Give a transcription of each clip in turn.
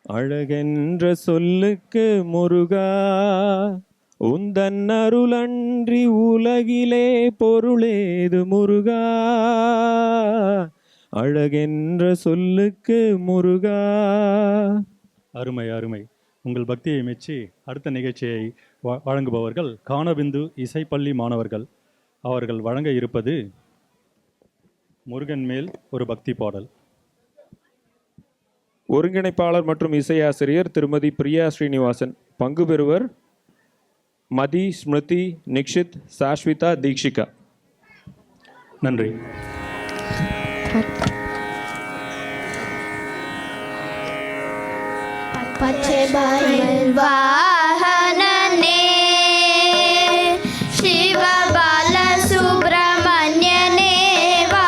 அழகென்ற சொல்லுக்கு முருகா, உந்தன் அருளன்றி உலகிலே பொருளேது முருகா. அழகென்ற சொல்லுக்கு முருகா. அருமை அருமை. உங்கள் பக்தியை மெச்சி அடுத்த நிகழ்ச்சியை வழங்குபவர்கள் கானபிந்து இசைப்பள்ளி மாணவர்கள். அவர்கள் வழங்க இருப்பது முருகன் மேல் ஒரு பக்தி பாடல். ஒருங்கிணைப்பாளர் மற்றும் இசையாசிரியர் திருமதி பிரியா ஸ்ரீனிவாசன். பங்கு பெறுவர் மதி, ஸ்மிருதி, நிக்ஷித், சாஸ்விதா, தீக்ஷிகா. நன்றி. வாகனனே சிவ பால சுப்பிரமணியனே வா,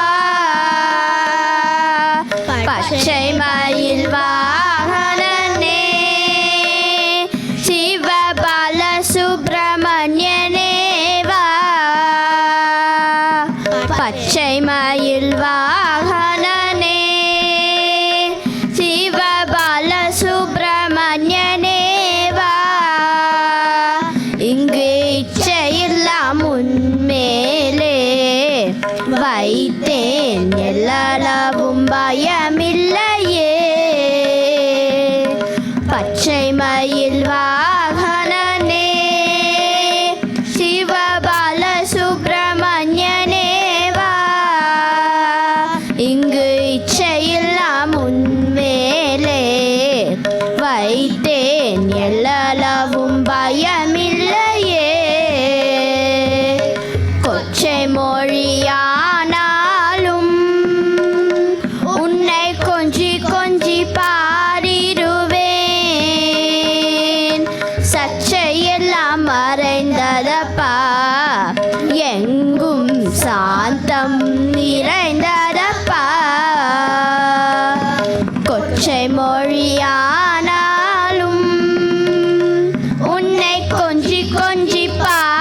பச்சை மயில் வாகனனே சிவ பால சுப்பிரமணியனே வா, பச்சை மயில் வாகனனே சிவ பால சுப்பிரமணியனே வா, இங்கு இச்சையெல்லாம் உன்மேலே வைத்தேன், எல்லாவும் பயமில்லையே. பச்சை மயில் வாகனனே சிவ பால சுப்பிரமணியனே வா, இங்கு இச்சையெல்லாம் உன்மேலே வைத்தேன், எல்லாவும் பயமில்லையே. கொச்சை மொழியானாலும் உன்னை கொஞ்சி கொஞ்சி பாடிடுவேன், சச்சையெல்லாம் மறைந்ததப்பா, எங்கும் சாந்தம் நிறைந்ததப்பா. கொச்சை மொழியானாலும் உன்னை கொஞ்சி கொஞ்சி பாடிடுவேன்,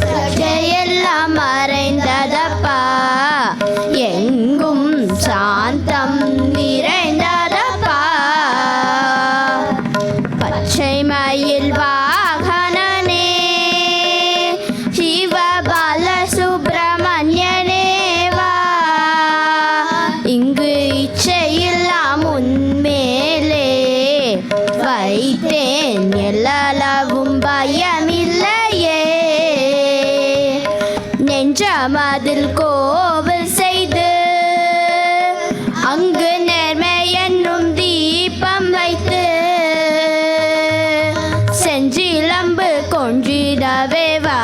சச்சையெல்லாம் மறைந்ததப்பா, எங்கும் சாந்தம் நிறைந்ததப்பா. பச்சை மயில் வாகனனே சிவ பால சுப்பிரமணியனே வா, இங்கு இச்சையெல்லாம் உன்மேலே வைத்தேன், எல்லாவும் பயமில்லையே. நெஞ்சமதில் கோவில் செய்து அங்கு நேர்மை என்னும் தீபம் வைத்து, செஞ்சிலம்பு கொஞ்சிடவே வா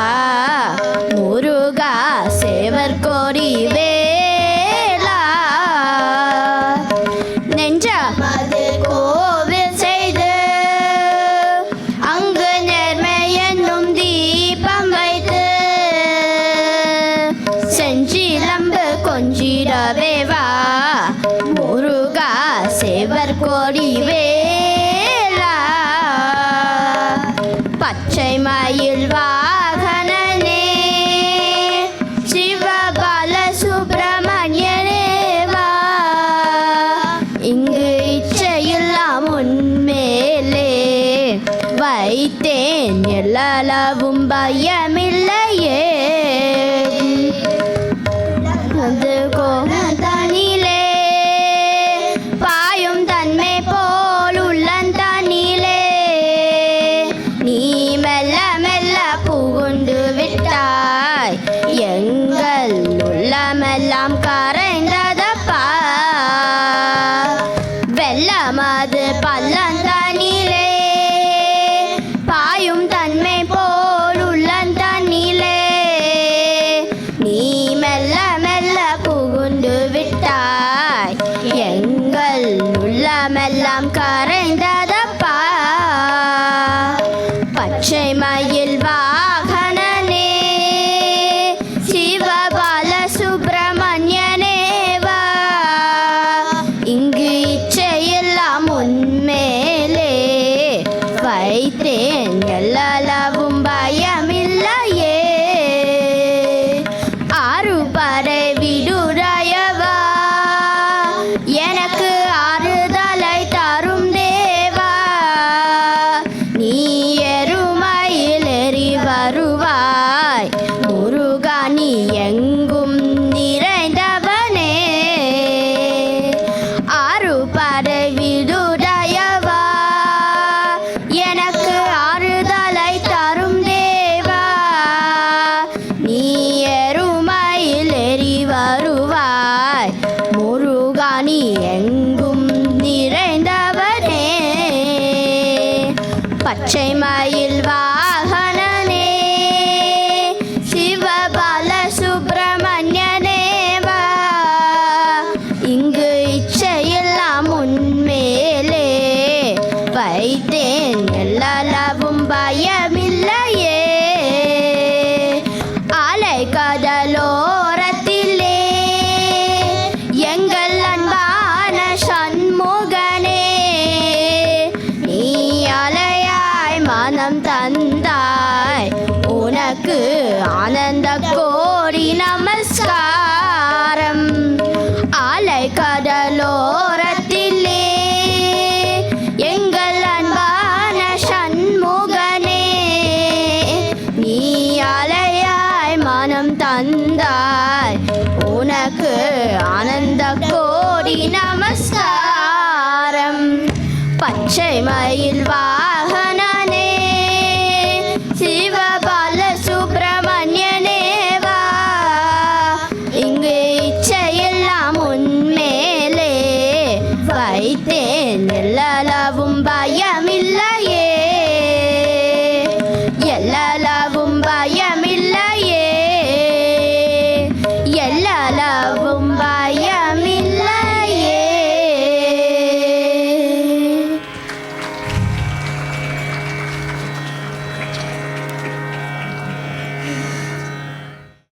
முருகா, சேவர் கோரி வேலா. நெஞ்சமதில் கோவில் செய்து அங்கு நேர்மை என்னும் தீபம் வைத்து, செஞ்சிலம்பு கொஞ்சிடவே வா முருகா, சேவர் கோடி வேலா. பச்சை மயில் வாகனனே சிவ பால சுப்பிரமணியனே வா, இங்கு இச்சையெல்லாம் உன்மேலே வைத்தேன், எல்லாவும் பயமில்லையே. கோலந்தனிலே பாயும் தன்மை போல் உள்ளந்தனிலே, நீ மெல்ல மெல்ல புகுந்து விட்டாய், எங்கள் உள்ளமெல்லாம் கரைந்ததப்பா. வெள்ளமது பள்ளந்தனிலே பாயும் தன்மை போல் உள்ளந்தனிலே, நீ மெல்ல மெல்ல புகுந்து விட்டாய், எங்கள் உள்ளமெல்லாம் கரைந்ததப்பா. பச்சை மயில் வாகனனே சிவ பால சுப்பிரமணியனே உலவும் பயமில்லை.